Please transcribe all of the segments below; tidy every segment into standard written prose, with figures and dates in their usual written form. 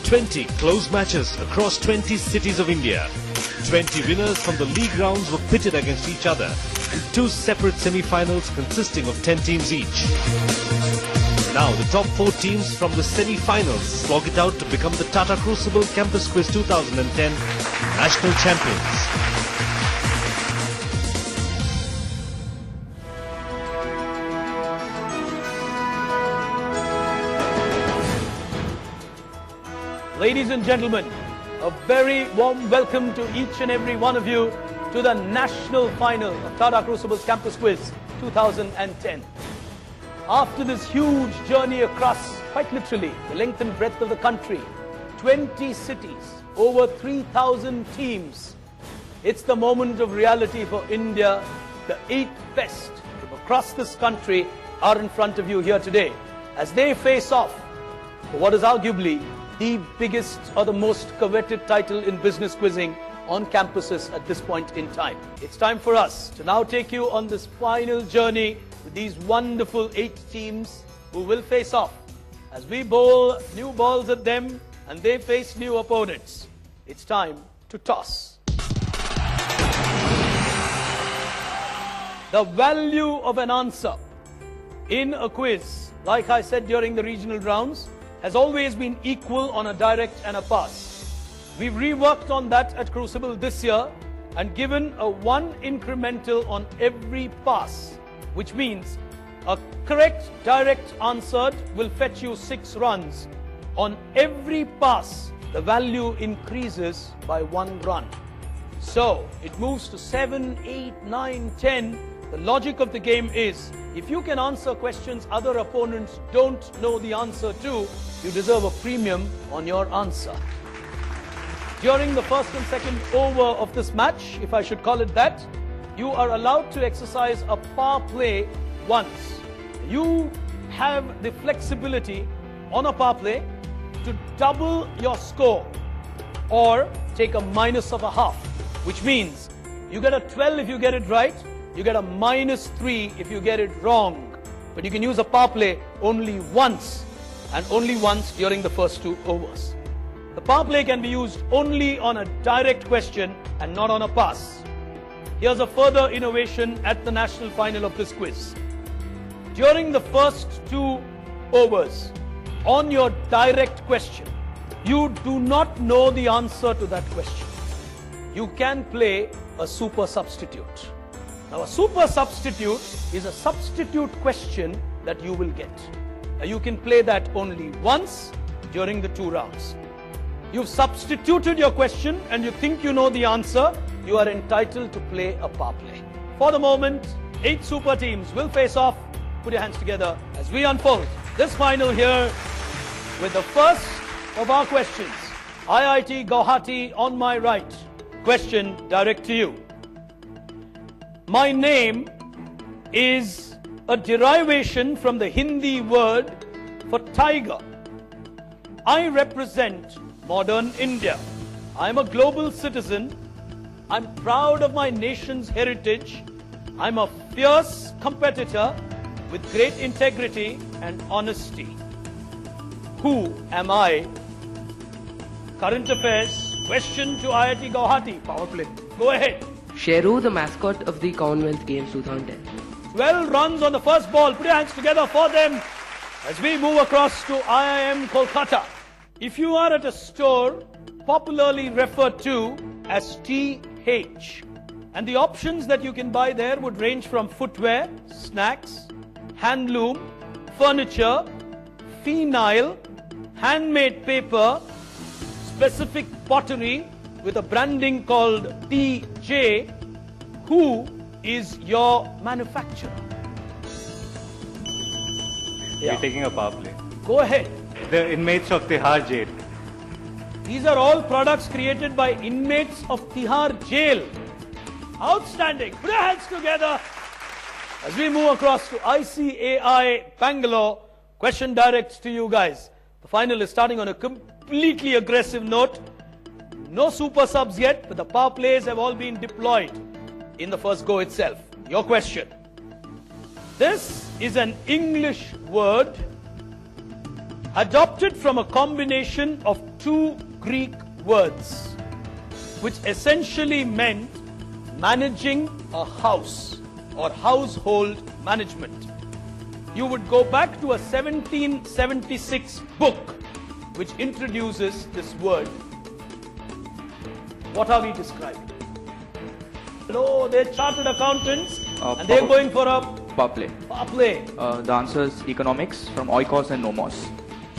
20 close matches across 20 cities of India. 20 winners from the league rounds were pitted against each other in 2 separate semi-finals consisting of 10 teams each. Now the top 4 teams from the semi-finals slog it out to become the Tata Crucible Campus Quiz 2010 national champions. Ladies and gentlemen, a very warm welcome to each and every one of you to the national final of Tata Crucible's Campus Quiz 2010. After this huge journey across, quite literally, the length and breadth of the country, 20 cities, over 3,000 teams, it's the moment of reality for India. The 8 best from across this country are in front of you here today as they face off for what is arguably the biggest or the most coveted title in business quizzing on campuses at this point in time. It's time for us to now take you on this final journey with these wonderful 8 teams who will face off as we bowl new balls at them and they face new opponents. It's time to toss. The value of an answer in a quiz, like I said during the regional rounds, has always been equal on a direct and a pass. We've reworked on that at Crucible this year and given a 1 incremental on every pass, which means a correct direct answered will fetch you 6 runs. On every pass, the value increases by 1 run. So it moves to 7, 8, 9, 10. The logic of the game is, if you can answer questions other opponents don't know the answer to, you deserve a premium on your answer. During the first and second over of this match, if I should call it that, you are allowed to exercise a power play once. You have the flexibility on a power play to double your score or take a minus of a half, which means you get a 12 if you get it right, you get a -3 if you get it wrong. But you can use a power play only once, and only once during the first 2 overs. The power play can be used only on a direct question and not on a pass. Here's a further innovation at the national final of this quiz. During the first 2 overs, on your direct question, you do not know the answer to that question. You can play a super substitute. Now, a super substitute is a substitute question that you will get. Now, you can play that only once during the 2 rounds. You've substituted your question and you think you know the answer, you are entitled to play a power play. For the moment, 8 super teams will face off. Put your hands together as we unfold this final here with the first of our questions. IIT Guwahati on my right. Question direct to you. My name is a derivation from the Hindi word for tiger. I represent modern India. I'm a global citizen. I'm proud of my nation's heritage. I'm a fierce competitor with great integrity and honesty. Who am I? Current affairs. Question to IIT Guwahati. Power play. Go ahead. Sheru, the mascot of the Commonwealth Games 2010. 12 runs on the first ball. Put your hands together for them as we move across to IIM Kolkata. If you are at a store popularly referred to as TH, and the options that you can buy there would range from footwear, snacks, handloom, furniture, phenyl, handmade paper, specific pottery with a branding called TJ, who is your manufacturer? We're taking a power play. Go ahead. The inmates of Tihar jail. These are all products created by inmates of Tihar jail. Outstanding. Put your hands together as we move across to ICAI Bangalore. Question direct to you guys. The final is starting on a completely aggressive note. No super subs yet, but the power plays have all been deployed in the first go itself. Your question. This is an English word adopted from a combination of two Greek words, which essentially meant managing a house or household management. You would go back to a 1776 book which introduces this word. What are we describing? Hello, they're chartered accountants and they're going for a Power play. power play. The answer is economics from oikos and nomos.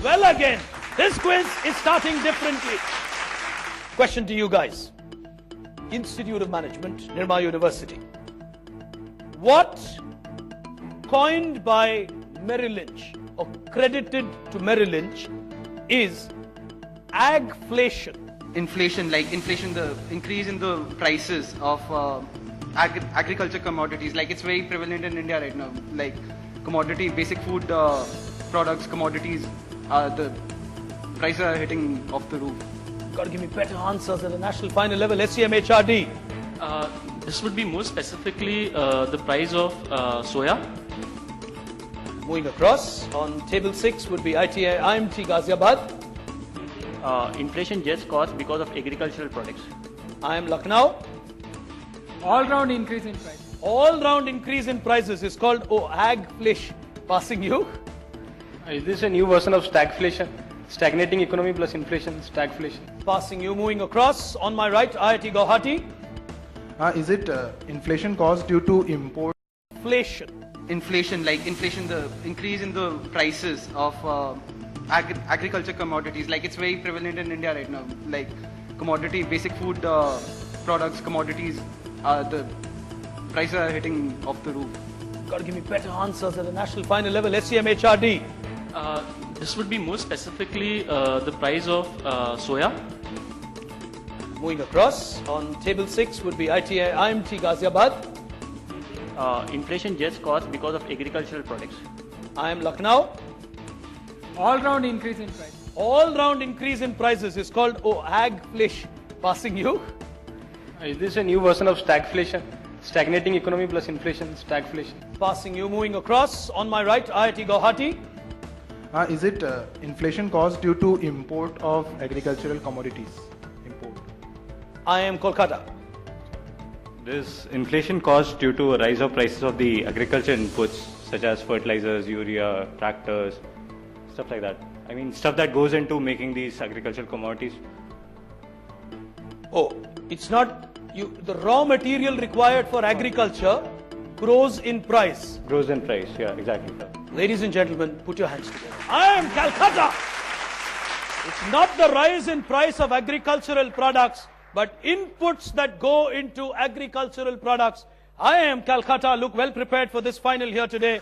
Well, again, this quiz is starting differently. Question to you guys. Institute of Management, Nirma University. What, coined by Merrill Lynch or credited to Merrill Lynch, is agflation? Inflation, the increase in the prices of agriculture commodities. Like, it's very prevalent in India right now. Like, commodity, basic food products, commodities, the prices are hitting off the roof. Got to give me better answers at the national final level. SCMHRD. This would be more specifically the price of soya. Moving across, on table 6 would be IMT Ghaziabad. Inflation just caused because of agricultural products. I am Lucknow. All-round increase in price. All-round increase in prices is called agflation. Passing you. Is this a new version of stagflation? Stagnating economy plus inflation, stagflation. Passing you. Moving across, on my right, IIT Guwahati. Is it inflation caused due to import? Inflation. Inflation, the increase in the prices of agriculture commodities. Like, it's very prevalent in India right now. Like, commodity, basic food products, commodities, the prices are hitting off the roof. Got to give me better answers at the national final level. SCMHRD. This would be more specifically the price of soya. Moving across, on table 6 would be IMT Ghaziabad. Inflation just caused because of agricultural products. I am Lucknow. All-round increase in price. All-round increase in prices is called agflation. Passing you. Is this a new version of stagflation? Stagnating economy plus inflation, stagflation. Passing you. Moving across, on my right, IIT Guwahati. Is it inflation caused due to import of agricultural commodities? Import. I am Kolkata. This inflation caused due to a rise of prices of the agriculture inputs such as fertilizers, urea, tractors, stuff like that. I mean, stuff that goes into making these agricultural commodities. Oh, it's not the raw material required for agriculture grows in price. Grows in price, yeah, exactly. Sir. Ladies and gentlemen, put your hands together. I am Calcutta. It's not the rise in price of agricultural products, but inputs that go into agricultural products. I am Calcutta. Look well prepared for this final here today.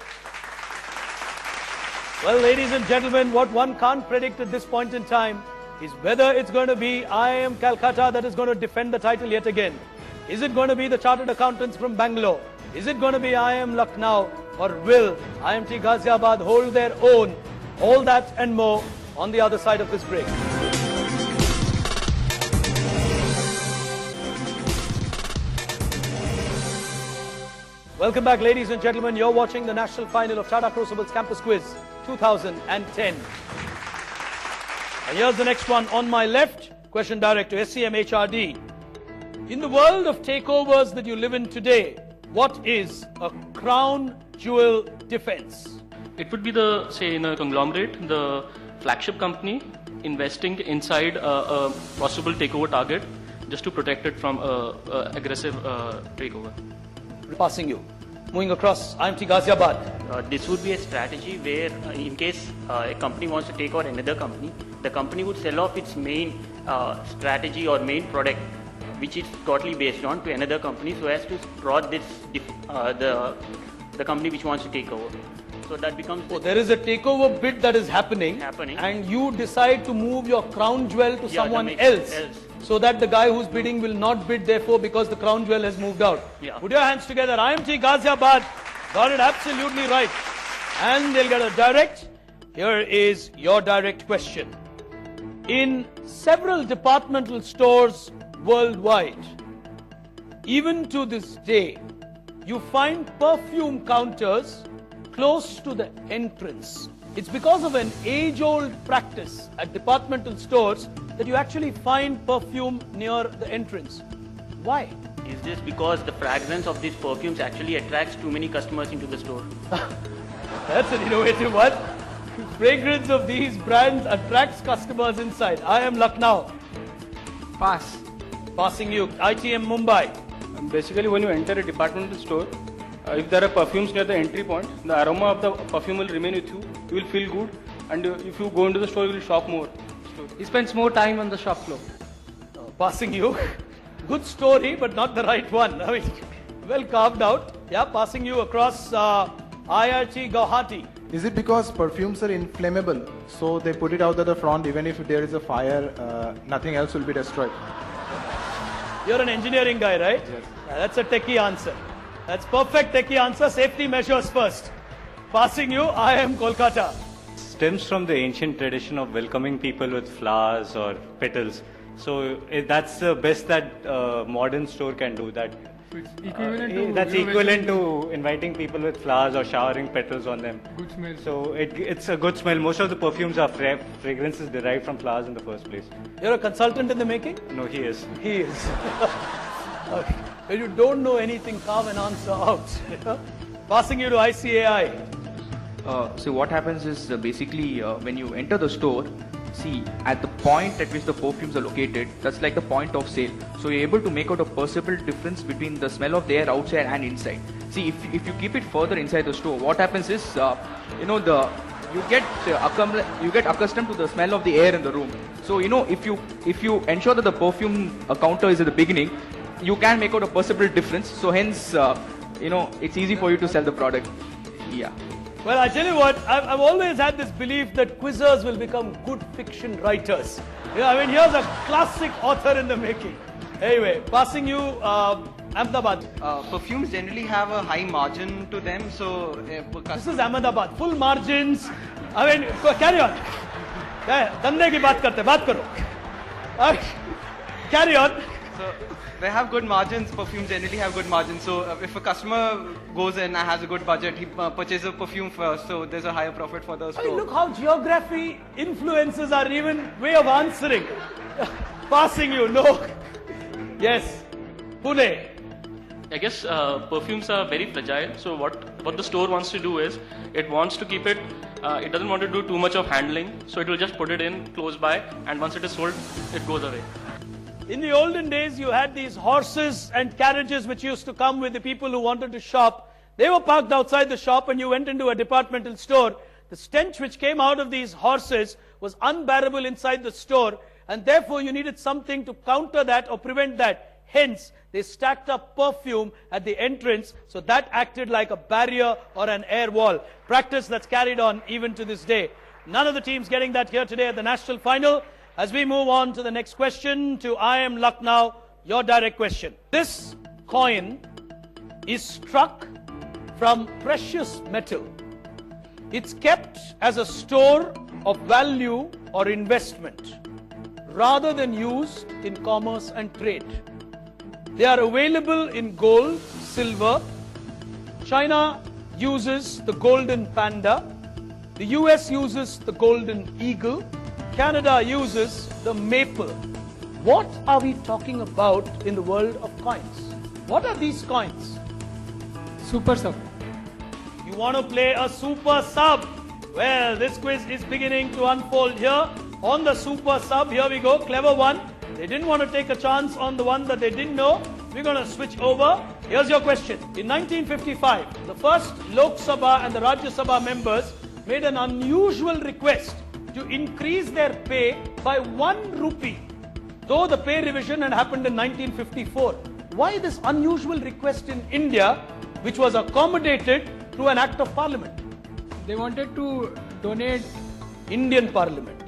Well, ladies and gentlemen, what one can't predict at this point in time is whether it's going to be I am Calcutta that is going to defend the title yet again. Is it going to be the chartered accountants from Bangalore? Is it going to be I am Lucknow? Or will IMT Ghaziabad hold their own? All that and more on the other side of this break. Welcome back, ladies and gentlemen. You're watching the national final of Tata Crucible's Campus Quiz 2010. And here's the next one on my left. Question direct to SCMHRD. In the world of takeovers that you live in today, what is a crown jewel defense? It would be say in a conglomerate, the flagship company investing inside a possible takeover target just to protect it from aggressive takeover. Passing you. Moving across, IMT Ghaziabad. This would be a strategy where in case a company wants to take over another company, the company would sell off its main strategy or main product, which it's totally based on, to another company so as to draw this the company which wants to take over. So that becomes... Oh, there is a takeover bid that is happening. And you decide to move your crown jewel to someone else. So that the guy who's bidding will not bid therefore because the crown jewel has moved out. Yeah. Put your hands together. IMT Ghaziabad got it absolutely right. And they'll get a direct. Here is your direct question. In several departmental stores worldwide, even to this day, you find perfume counters close to the entrance. It's because of an age-old practice at departmental stores that you actually find perfume near the entrance. Why? Is this because the fragrance of these perfumes actually attracts too many customers into the store? That's an innovative one. Fragrance of these brands attracts customers inside. I am Lucknow. Pass. Passing you. ITM Mumbai. Basically, when you enter a departmental store, if there are perfumes near the entry point, the aroma of the perfume will remain with you. You will feel good, and if you go into the store, you will shop more. He spends more time on the shop floor. Passing you. Good story, but not the right one. I mean, well carved out. Yeah, passing you across IIT Guwahati. Is it because perfumes are inflammable, so they put it out at the front, even if there is a fire, nothing else will be destroyed? You're an engineering guy, right? Yes. That's a techie answer. That's perfect techie answer. Safety measures first. Passing you, I am Kolkata. Stems from the ancient tradition of welcoming people with flowers or petals. So that's the best that modern store can do. That It's equivalent to inviting people with flowers or showering petals on them. Good smell. So it's a good smell. Most of the perfumes are fragrances derived from flowers in the first place. You're a consultant in the making? No, he is. He is. Okay. When you don't know anything, carve an answer out. Passing you to ICAI. So what happens is basically when you enter the store, see at the point at which the perfumes are located, that's like the point of sale. So you're able to make out a perceptible difference between the smell of the air outside and inside. See, if you keep it further inside the store, what happens is you get accustomed to the smell of the air in the room. So if you ensure that the perfume counter is at the beginning, you can make out a perceptible difference. So hence it's easy for you to sell the product. Yeah. Well, I tell you what, I've always had this belief that quizzers will become good fiction writers. Yeah, I mean, here's a classic author in the making. Anyway, passing you Ahmedabad. Perfumes generally have a high margin to them, so This is Ahmedabad. Full margins. I mean, carry on. Dande ki baat karte, baat karo. Carry on. So they have good margins. Perfumes generally have good margins. So if a customer goes in and has a good budget, he purchases a perfume first. So there's a higher profit for the store. I mean, look how geography influences our even way of answering. Passing you, no. Yes. Pune. I guess perfumes are very fragile. So what the store wants to do is it wants to keep it. It doesn't want to do too much of handling. So it will just put it in close by, and once it is sold, it goes away. In the olden days, you had these horses and carriages which used to come with the people who wanted to shop. They were parked outside the shop, and you went into a departmental store. The stench which came out of these horses was unbearable inside the store, and therefore you needed something to counter that or prevent that. Hence, they stacked up perfume at the entrance, so that acted like a barrier or an air wall. Practice that's carried on even to this day. None of the teams getting that here today at the national final. As we move on to the next question, to I am Lucknow, your direct question. This coin is struck from precious metal. It's kept as a store of value or investment, rather than used in commerce and trade. They are available in gold, silver. China uses the golden panda. The US uses the golden eagle. Canada uses the maple. What are we talking about in the world of coins? What are these coins? Super sub. You want to play a super sub? Well, this quiz is beginning to unfold here. On the super sub, here we go. Clever one. They didn't want to take a chance on the one that they didn't know. We're going to switch over. Here's your question. In 1955, the first Lok Sabha and the Rajya Sabha members made an unusual request to increase their pay by 1 rupee, though the pay revision had happened in 1954. Why this unusual request in India, which was accommodated through an act of parliament? They wanted to donate. Indian parliament.